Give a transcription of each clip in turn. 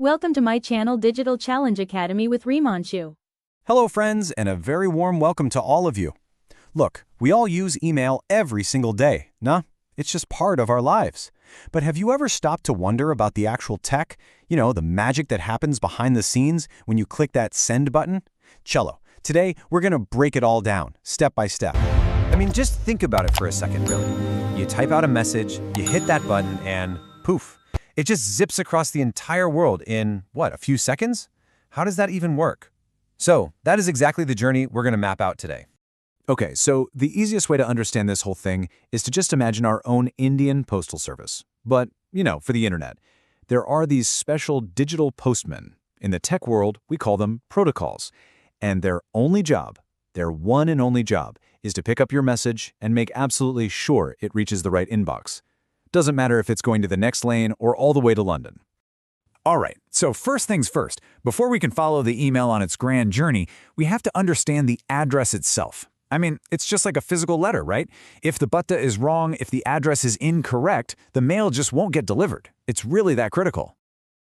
Welcome to my channel Digital Challenge Academy with Rimanshu. Hello friends, and a very warm welcome to all of you. Look, we all use email every single day, nah? It's just part of our lives. But have you ever stopped to wonder about the actual tech? The magic that happens behind the scenes when you click that send button? Cello, today we're gonna break it all down, step by step. Just think about it for a second, really. You type out a message, you hit that button, and poof. It just zips across the entire world in, a few seconds? How does that even work? So, that is exactly the journey we're gonna map out today. Okay, so the easiest way to understand this whole thing is to just imagine our own Indian postal service. But, for the internet. There are these special digital postmen. In the tech world, we call them protocols. And their only job, their one and only job, is to pick up your message and make absolutely sure it reaches the right inbox. Doesn't matter if it's going to the next lane or all the way to London. All right, so first things first, before we can follow the email on its grand journey, we have to understand the address itself. It's just like a physical letter, right? If the butta is wrong, if the address is incorrect, the mail just won't get delivered. It's really that critical.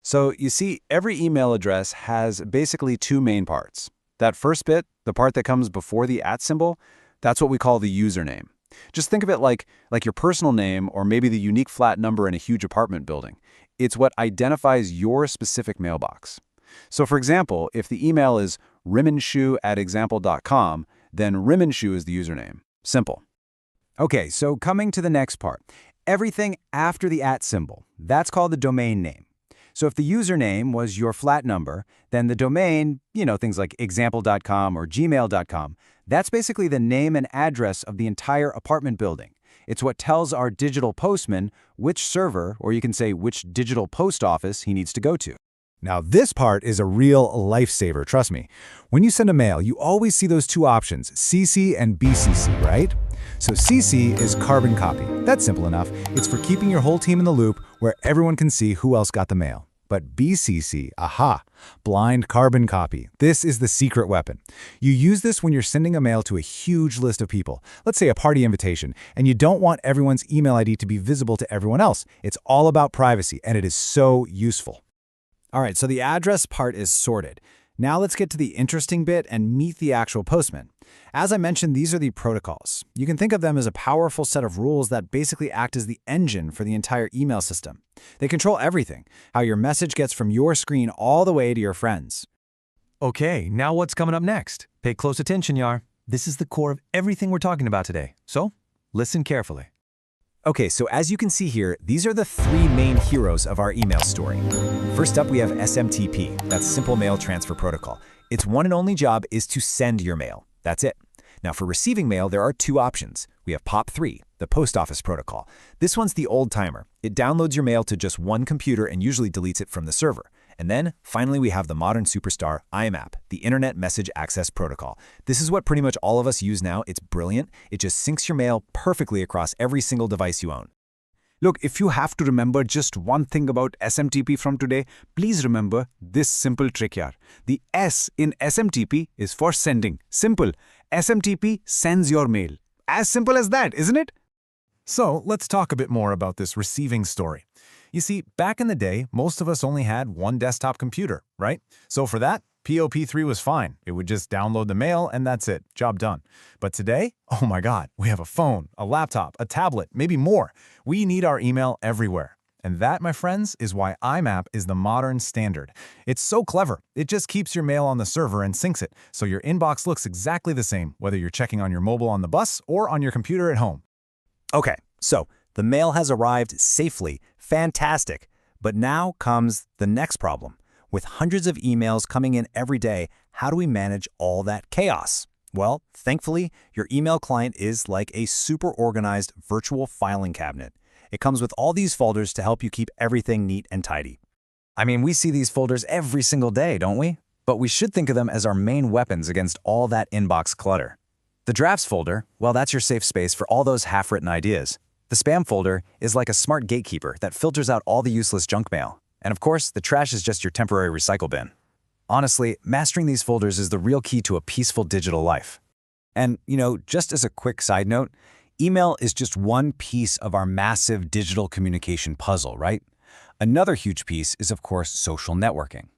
So you see, every email address has basically two main parts. That first bit, the part that comes before the @ symbol, that's what we call the username. Just think of it like your personal name or maybe the unique flat number in a huge apartment building. It's what identifies your specific mailbox. So for example, if the email is rimanshu@example.com, then Rimanshu is the username. Simple. Okay, so coming to the next part. Everything after the @ symbol, that's called the domain name. So if the username was your flat number, then the domain, things like example.com or gmail.com, that's basically the name and address of the entire apartment building. It's what tells our digital postman which server, or you can say which digital post office he needs to go to. Now this part is a real lifesaver, trust me. When you send a mail, you always see those two options, CC and BCC, right? So CC is carbon copy. That's simple enough. It's for keeping your whole team in the loop where everyone can see who else got the mail. But BCC, aha, blind carbon copy. This is the secret weapon. You use this when you're sending a mail to a huge list of people, let's say a party invitation, and you don't want everyone's email ID to be visible to everyone else. It's all about privacy, and it is so useful. All right, so the address part is sorted. Now let's get to the interesting bit and meet the actual postman. As I mentioned, these are the protocols. You can think of them as a powerful set of rules that basically act as the engine for the entire email system. They control everything, how your message gets from your screen all the way to your friends. Okay, now what's coming up next? Pay close attention, Yar. This is the core of everything we're talking about today. So, listen carefully. Okay, so as you can see here, these are the three main heroes of our email story. First up, we have SMTP, that's Simple Mail Transfer Protocol. Its one and only job is to send your mail. That's it. Now for receiving mail, there are two options. We have POP3, the Post Office Protocol. This one's the old timer. It downloads your mail to just one computer and usually deletes it from the server. And then, finally, we have the modern superstar, IMAP, the Internet Message Access Protocol. This is what pretty much all of us use now. It's brilliant. It just syncs your mail perfectly across every single device you own. Look, if you have to remember just one thing about SMTP from today, please remember this simple trick here. The S in SMTP is for sending. Simple. SMTP sends your mail. As simple as that, isn't it? So let's talk a bit more about this receiving story. You see, back in the day, most of us only had one desktop computer, right? So for that, POP3 was fine. It would just download the mail and that's it, job done. But today, oh my God, we have a phone, a laptop, a tablet, maybe more. We need our email everywhere. And that, my friends, is why IMAP is the modern standard. It's so clever. It just keeps your mail on the server and syncs it, so your inbox looks exactly the same, whether you're checking on your mobile on the bus or on your computer at home. Okay, so the mail has arrived safely. Fantastic. But now comes the next problem. With hundreds of emails coming in every day, how do we manage all that chaos? Well, thankfully, your email client is like a super organized virtual filing cabinet. It comes with all these folders to help you keep everything neat and tidy. We see these folders every single day, don't we? But we should think of them as our main weapons against all that inbox clutter. The drafts folder, well, that's your safe space for all those half-written ideas. The spam folder is like a smart gatekeeper that filters out all the useless junk mail. And of course, the trash is just your temporary recycle bin. Honestly, mastering these folders is the real key to a peaceful digital life. And, just as a quick side note, email is just one piece of our massive digital communication puzzle, right? Another huge piece is, of course, social networking.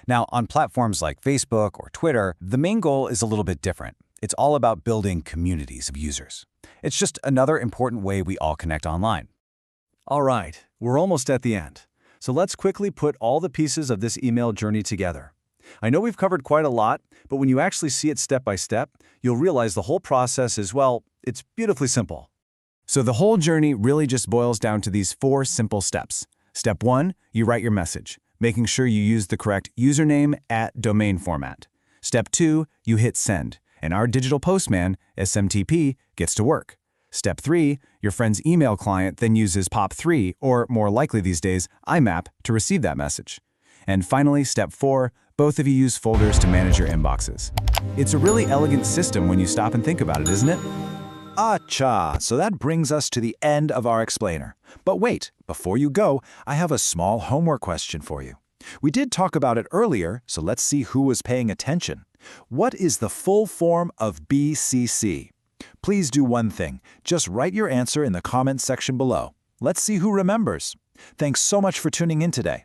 Now, on platforms like Facebook or Twitter, the main goal is a little bit different. It's all about building communities of users. It's just another important way we all connect online. All right, we're almost at the end. So let's quickly put all the pieces of this email journey together. I know we've covered quite a lot, but when you actually see it step by step, you'll realize the whole process is, well, it's beautifully simple. So the whole journey really just boils down to these 4 simple steps. Step 1, you write your message, making sure you use the correct username at domain format. Step 2, you hit send, and our digital postman, SMTP, gets to work. Step 3, your friend's email client then uses POP3, or more likely these days, IMAP, to receive that message. And finally, step 4, both of you use folders to manage your inboxes. It's a really elegant system when you stop and think about it, isn't it? Acha, so that brings us to the end of our explainer. But wait, before you go, I have a small homework question for you. We did talk about it earlier, so let's see who was paying attention. What is the full form of BCC? Please do one thing. Just write your answer in the comments section below. Let's see who remembers. Thanks so much for tuning in today.